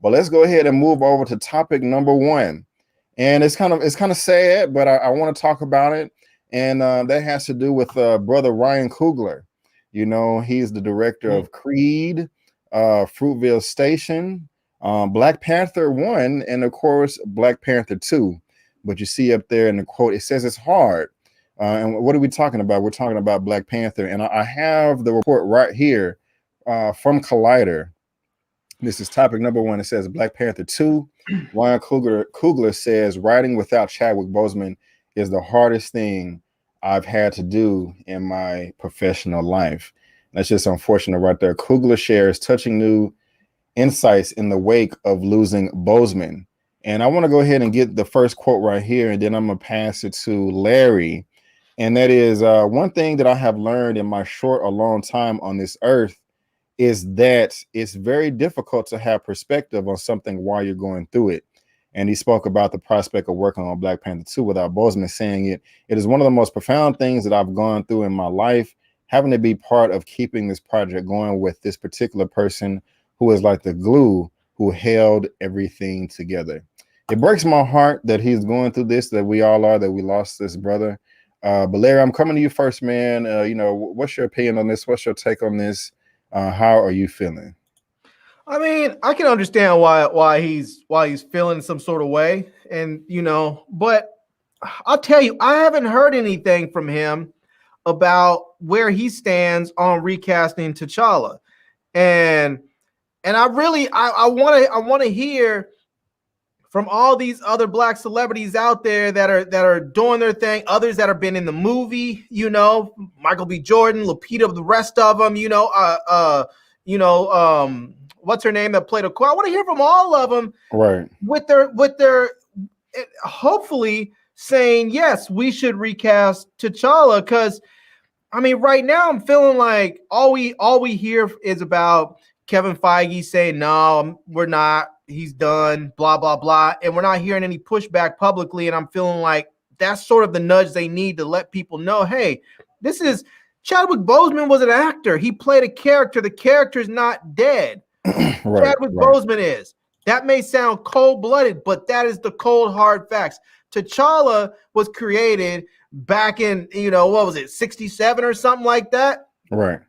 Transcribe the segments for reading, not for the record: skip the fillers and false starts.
But let's go ahead and move over to topic number one. And it's kind of sad, but I want to talk about it. And that has to do with brother Ryan Coogler. You know, he's the director of Creed, Fruitvale Station, Black Panther 1, and of course, Black Panther 2. But you see up there in the quote, it says it's hard. And what are we talking about? We're talking about Black Panther. And I have the report right here from Collider. This is topic number one. It says Black Panther 2. Ryan Coogler says writing without Chadwick Boseman is the hardest thing I've had to do in my professional life. That's just unfortunate right there. Coogler shares touching new insights in the wake of losing Boseman. And I want to go ahead and get the first quote right here, and then I'm going to pass it to Larry. And that is one thing that I have learned in my short or long time on this earth is that it's very difficult to have perspective on something while you're going through it. And he spoke about the prospect of working on Black Panther 2 without Boseman, saying it is one of the most profound things that I've gone through in my life, having to be part of keeping this project going with this particular person who is like the glue who held everything together. It breaks my heart that he's going through this, that we all are, that we lost this brother. But Larry, I'm coming to you first, man. You know, what's your opinion on this? What's your take on this? How are you feeling? I mean, I can understand why he's feeling some sort of way, and you know, but I'll tell you, I haven't heard anything from him about where he stands on recasting T'Challa, and I really I want to hear from all these other Black celebrities out there that are doing their thing, others that have been in the movie, you know, Michael B. Jordan, Lupita, the rest of them, what's her name that played Okoye? I want to hear from all of them, right? With their hopefully saying yes, we should recast T'Challa, because I mean, right now I'm feeling like all we hear is about Kevin Feige saying no, we're not. He's done, blah, blah, blah. And we're not hearing any pushback publicly. And I'm feeling like that's sort of the nudge they need to let people know, hey, this is Chadwick Boseman was an actor. He played a character. The character is not dead. Chadwick Boseman is. That may sound cold-blooded, but that is the cold, hard facts. T'Challa was created back in, what was it, 67 or something like that? Right.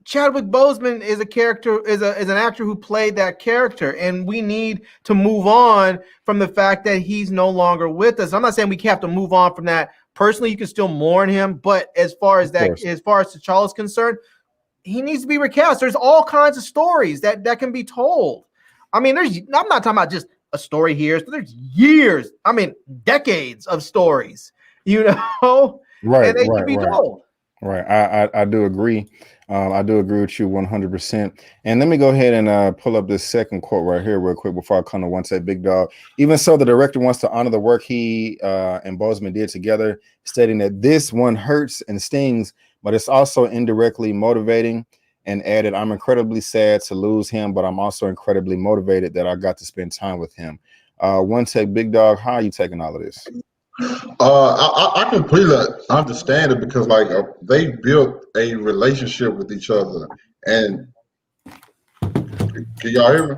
Chadwick Boseman is a character, is an actor who played that character, and we need to move on from the fact that he's no longer with us. I'm not saying we have to move on from that. Personally, you can still mourn him, but as far as T'Challa is concerned, he needs to be recast. There's all kinds of stories that can be told. I mean, I'm not talking about just a story here, but there's years, I mean, decades of stories, right? And they can be told. Right. I do agree. I do agree with you 100%. And let me go ahead and pull up this second quote right here real quick before I come to OneTakeBigDog. Even so, the director wants to honor the work he and Boseman did together, stating that this one hurts and stings, but it's also indirectly motivating, and added, I'm incredibly sad to lose him, but I'm also incredibly motivated that I got to spend time with him. OneTakeBigDog, how are you taking all of this? I completely understand it, because like they built a relationship with each other. And can y'all hear me?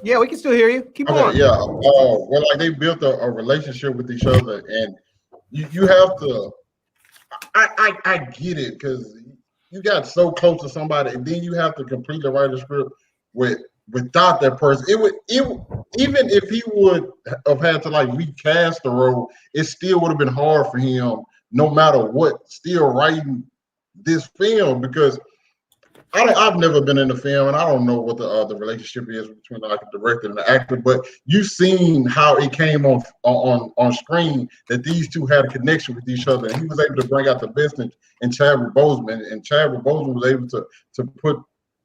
Yeah, we can still hear you. Keep going. Yeah. Well, like they built a relationship with each other, and you have to. I get it, because you got so close to somebody, and then you have to completely write a script without that person. Even if he would have had to like recast the role, it still would have been hard for him, no matter what, still writing this film, because I've never been in the film, and I don't know what the relationship is between like the director and the actor, but you've seen how it came on screen that these two had a connection with each other, and he was able to bring out the best in Chadwick Boseman, and Chadwick Boseman was able to put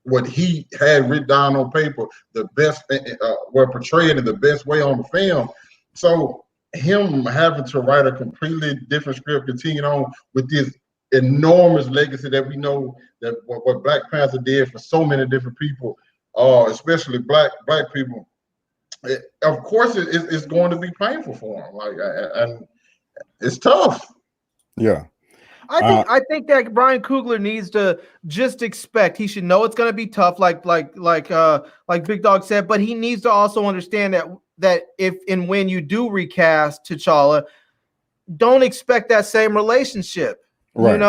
what he had written down on paper, the best, were portrayed in the best way on the film. So him having to write a completely different script, continuing on with this enormous legacy that we know that what Black Panther did for so many different people, especially black people, of course it's going to be painful for him. Like, and it's tough. Yeah. I think that Ryan Coogler needs to just expect. He should know it's going to be tough, like Big Dog said, but he needs to also understand that if and when you do recast T'Challa, don't expect that same relationship. Right,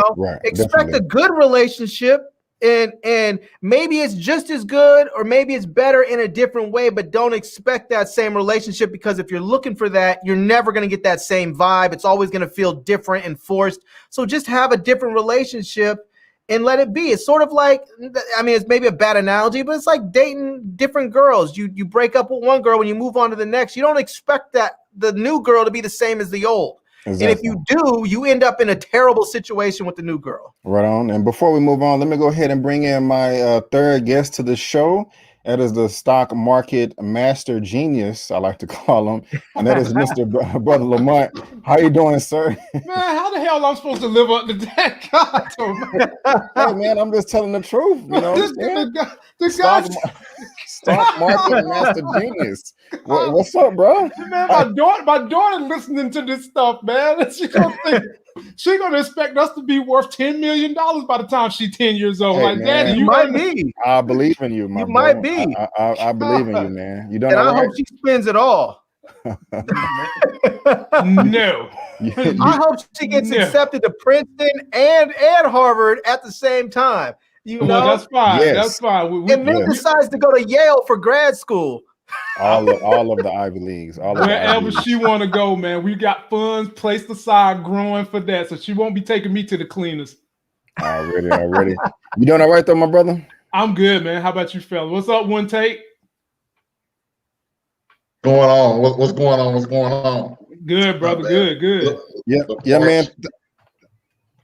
expect definitely. a good relationship, and maybe it's just as good, or maybe it's better in a different way, but don't expect that same relationship, because if you're looking for that, you're never going to get that same vibe. It's always going to feel different and forced. So just have a different relationship and let it be. It's sort of like, I mean, it's maybe a bad analogy, but it's like dating different girls. You break up with one girl, when you move on to the next, you don't expect that the new girl to be the same as the old. Exactly. And if you do, you end up in a terrible situation with the new girl. Right on. And before we move on, let me go ahead and bring in my third guest to the show. That is the stock market master genius, I like to call him, and that is Mr. Brother Lamont. How you doing, sir? Man, how the hell am I supposed to live up to that? God, hey, man, I'm just telling the truth. You know, stock market master genius. What's up, bro? Man, my daughter listening to this stuff, man. She's gonna expect us to be worth $10 million by the time she's 10 years old. Hey, like, man, Daddy, you might be. I believe in you, my you bro. might be. I believe in you, man. You don't and know. I hope she spends it all. No. I hope she gets accepted to Princeton and Harvard at the same time. Well, that's fine. Yes. That's fine. And then decides to go to Yale for grad school. All of the Ivy Leagues. Wherever she want to go, man. We got funds placed aside growing for that. So she won't be taking me to the cleaners. Already. You doing all right though, my brother? I'm good, man. How about you, fella? What's up, One Take? Going on? What's going on? What's going on? Good, brother. Good. Yeah, man.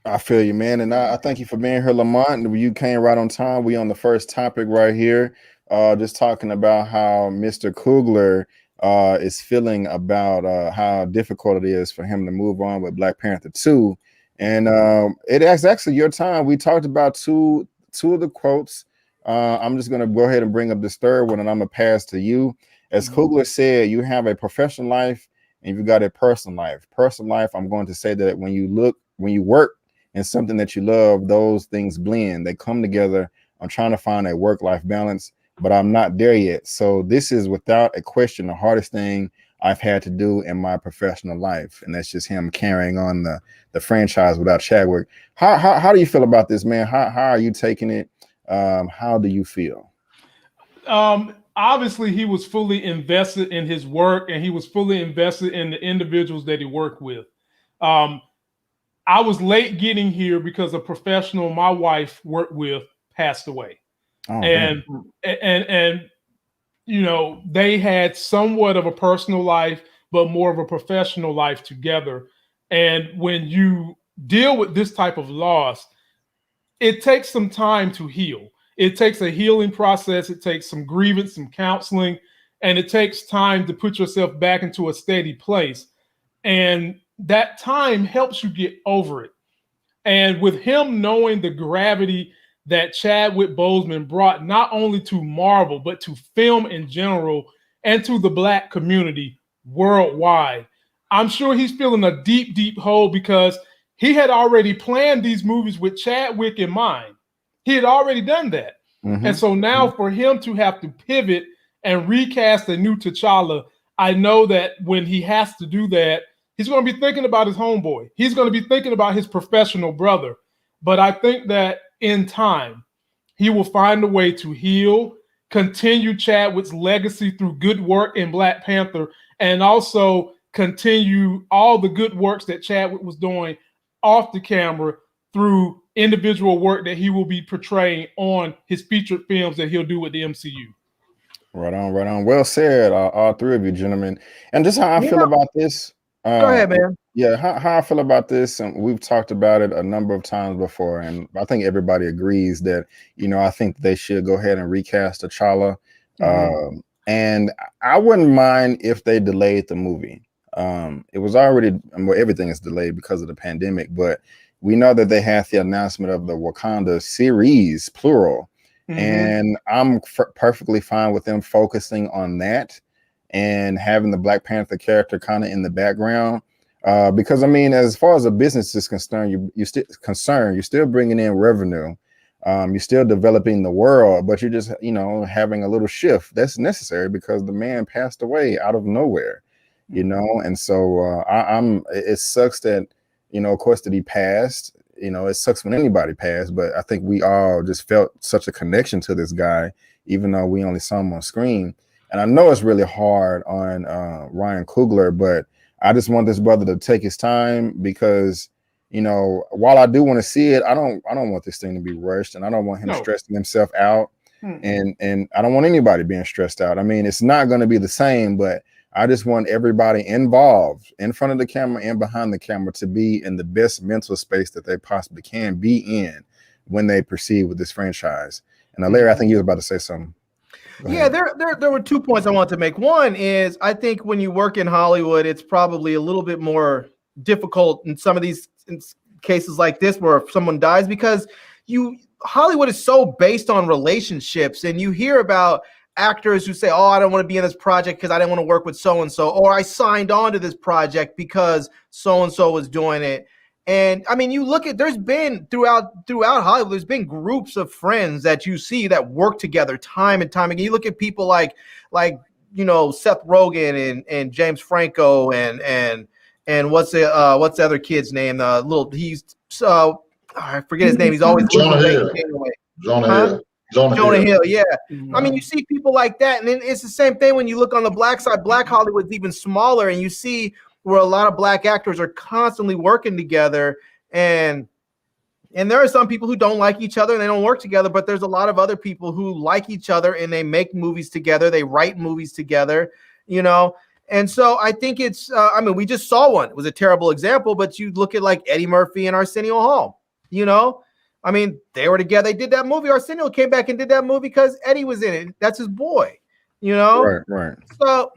I feel you, man. And I thank you for being here, Lamont. You came right on time. We on the first topic right here. Just talking about how Mr. Coogler is feeling about how difficult it is for him to move on with Black Panther 2. And it is actually your time. We talked about two of the quotes. I'm just going to go ahead and bring up this third one, and I'm going to pass to you. As Coogler said, you have a professional life and you've got a personal life. Personal life, I'm going to say that when you work in something that you love, those things blend. They come together. I'm trying to find a work-life balance, but I'm not there yet. So this is without a question the hardest thing I've had to do in my professional life, and that's just him carrying on the franchise without Chadwick. How do you feel about this, man? How are you taking it? How do you feel? Obviously, he was fully invested in his work, and he was fully invested in the individuals that he worked with. I was late getting here because a professional my wife worked with passed away. Oh, and you know, they had somewhat of a personal life, but more of a professional life together. And when you deal with this type of loss, it takes some time to heal. It takes a healing process. It takes some grievance, some counseling, and it takes time to put yourself back into a steady place. And that time helps you get over it. And with him knowing the gravity that Chadwick Boseman brought not only to Marvel, but to film in general and to the Black community worldwide, I'm sure he's feeling a deep, deep hole because he had already planned these movies with Chadwick in mind. He had already done that. And so now for him to have to pivot and recast a new T'Challa, I know that when he has to do that, he's going to be thinking about his homeboy. He's going to be thinking about his professional brother. But I think that in time, he will find a way to heal, continue Chadwick's legacy through good work in Black Panther, and also continue all the good works that Chadwick was doing off the camera through individual work that he will be portraying on his featured films that he'll do with the MCU. Right on. Well said, all three of you gentlemen. And just how I feel about this. Go ahead, man. Yeah, how I feel about this, and we've talked about it a number of times before, and I think everybody agrees that, you know, I think they should go ahead and recast T'Challa. And I wouldn't mind if they delayed the movie. It was already, well, everything is delayed because of the pandemic, but we know that they had the announcement of the Wakanda series, plural, and I'm perfectly fine with them focusing on that and having the Black Panther character kind of in the background. Because I mean, as far as a business is concerned, you're still bringing in revenue. You're still developing the world, but you're just, having a little shift that's necessary because the man passed away out of nowhere, and so it sucks that, of course, that he passed. It sucks when anybody passed, but I think we all just felt such a connection to this guy, even though we only saw him on screen. And I know it's really hard on Ryan Coogler, but I just want this brother to take his time because, while I do want to see it, I don't want this thing to be rushed, and I don't want him stressing himself out, and I don't want anybody being stressed out. I mean, it's not going to be the same, but I just want everybody involved in front of the camera and behind the camera to be in the best mental space that they possibly can be in when they proceed with this franchise. And Larry, I think you were about to say something. Yeah, there were 2 points I wanted to make. One is I think when you work in Hollywood, it's probably a little bit more difficult in some of these cases like this where someone dies because Hollywood is so based on relationships, and you hear about actors who say, "Oh, I don't want to be in this project because I didn't want to work with so-and-so," or "I signed on to this project because so-and-so was doing it." And I mean, you look at, there's been throughout Hollywood, there's been groups of friends that you see that work together time and time again. You look at people like Seth Rogen and James Franco and what's the other kid's name? I forget his name. He's always Jonah Hill. Jonah Hill, yeah. Mm-hmm. I mean, you see people like that, and then it's the same thing when you look on the black side. Black Hollywood's even smaller, and you see where a lot of black actors are constantly working together, and there are some people who don't like each other and they don't work together, but there's a lot of other people who like each other and they make movies together, they write movies together, and so I think it's we just saw one. It was a terrible example, but you look at like Eddie Murphy and Arsenio Hall, I mean, they were together, they did that movie. Arsenio came back and did that movie because Eddie was in it. That's his boy, Right. So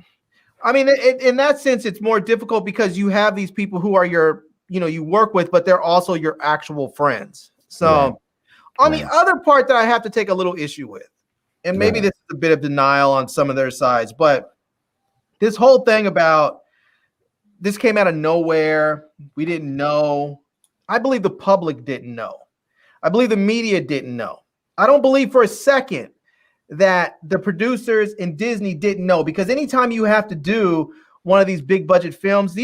I mean, in that sense, it's more difficult because you have these people who are you work with, but they're also your actual friends. So on the other part that I have to take a little issue with, and maybe this is a bit of denial on some of their sides, but this whole thing about this came out of nowhere. We didn't know. I believe the public didn't know. I believe the media didn't know. I don't believe for a second that the producers and Disney didn't know, because anytime you have to do one of these big budget films,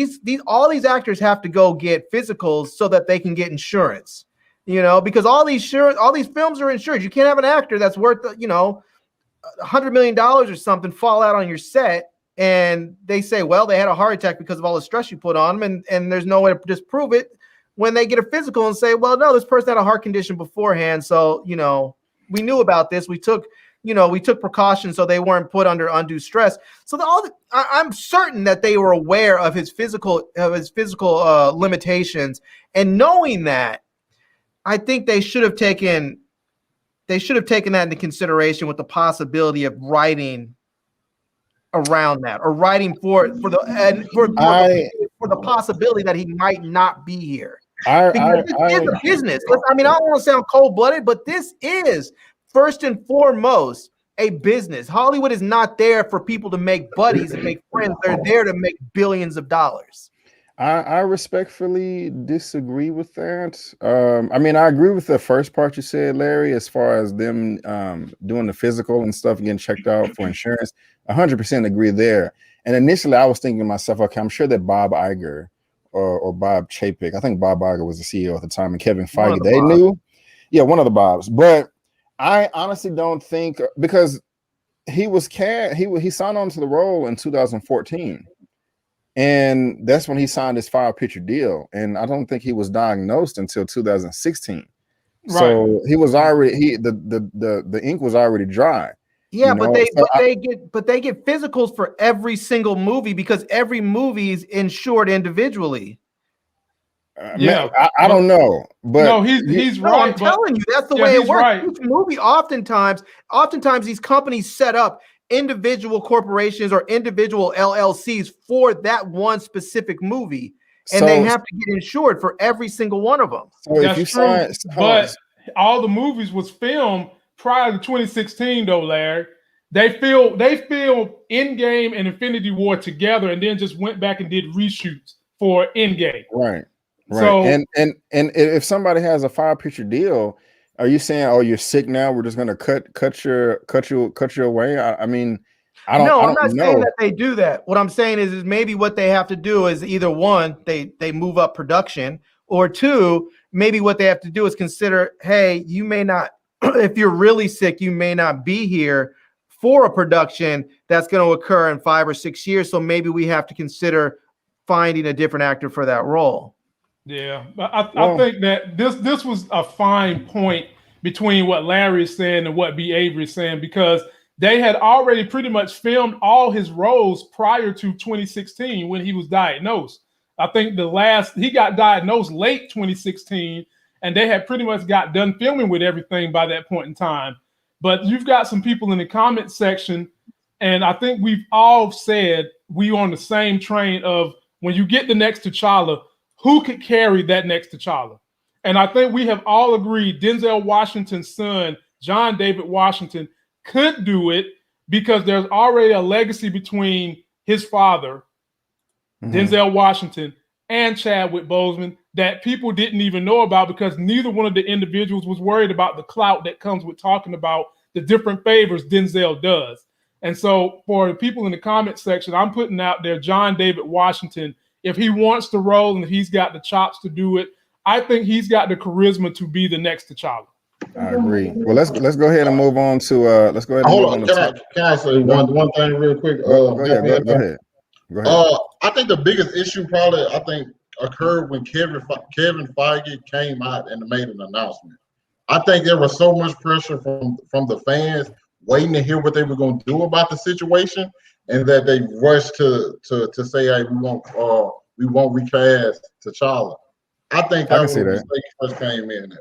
all these actors have to go get physicals so that they can get insurance, because all these films are insured. You can't have an actor that's worth, $100 million or something fall out on your set. And they say, well, they had a heart attack because of all the stress you put on them. And there's no way to disprove it when they get a physical and say, well, no, this person had a heart condition beforehand. So, we knew about this. We took precautions so they weren't put under undue stress. So I'm certain that they were aware of his physical limitations, and knowing that, I think they should have taken that into consideration with the possibility of writing around that, or writing for the possibility that he might not be here. Because this is a business. I mean, I don't want to sound cold-blooded, but this is first and foremost a business. Hollywood is not there for people to make buddies and make friends. They're there to make billions of dollars. I respectfully disagree with that. I mean, I agree with the first part you said, Larry, as far as them doing the physical and stuff, getting checked out for insurance. 100% agree there. And initially, I was thinking to myself, okay, I'm sure that Bob Iger or Bob Chapek, I think Bob Iger was the CEO at the time, and Kevin Feige, they knew. Yeah, one of the Bobs. But I honestly don't think, because he signed on to the role in 2014. And that's when he signed his 5-picture deal. And I don't think he was diagnosed until 2016. Right. So he was already the ink was already dry. Yeah, but they get physicals for every single movie because every movie is insured individually. Man, I don't know, but no, he's right. I'm telling you, that's the way it works. Right. Each movie, oftentimes these companies set up individual corporations or individual LLCs for that one specific movie, and they have to get insured for every single one of them. So that's true, but all the movies was filmed prior to 2016, though, Larry. They filmed Endgame and Infinity War together, and then just went back and did reshoots for Endgame. Right. So and if somebody has a 5-picture deal, are you saying, oh, you're sick now, we're just gonna cut you away? I mean, I'm I not don't saying know. that they do that. What I'm saying is maybe what they have to do is either one, they move up production, or two, maybe what they have to do is consider, hey, you may not, if you're really sick, you may not be here for a production that's going to occur in 5 or 6 years. So maybe we have to consider finding a different actor for that role. Yeah, but I think that this was a fine point between what Larry is saying and what B. Avery is saying, because they had already pretty much filmed all his roles prior to 2016 when he was diagnosed. I think he got diagnosed late 2016, and they had pretty much got done filming with everything by that point in time. But you've got some people in the comment section, and I think we've all said we on the same train of when you get the next T'Challa, who could carry that next T'Challa? And I think we have all agreed Denzel Washington's son, John David Washington, could do it because there's already a legacy between his father, Denzel Washington, and Chadwick Boseman that people didn't even know about because neither one of the individuals was worried about the clout that comes with talking about the different favors Denzel does. And so for the people in the comment section, I'm putting out there John David Washington. If he wants to roll and if he's got the chops to do it, I think he's got the charisma to be the next T'Challa. I agree. Well, let's go ahead and move on to let's go ahead and Hold move on. on. Can I say one thing real quick? Go ahead. I think the biggest issue probably occurred when Kevin Feige came out and made an announcement. I think there was so much pressure from the fans waiting to hear what they were going to do about the situation, and that they rushed to say, "Hey, we won't recast T'Challa." I think that was a mistake first came in.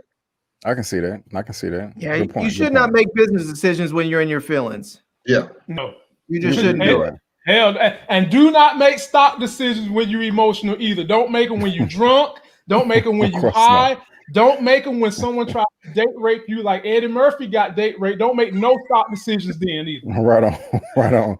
I can see that. Yeah, you should not make business decisions when you're in your feelings. Yeah, no, you just shouldn't do it. Hell, and do not make stock decisions when you're emotional either. Don't make them when you're drunk. Don't make them when you're high. Don't make them when someone tries to date rape you like Eddie Murphy got date raped. Don't make no stock decisions then either. Right on.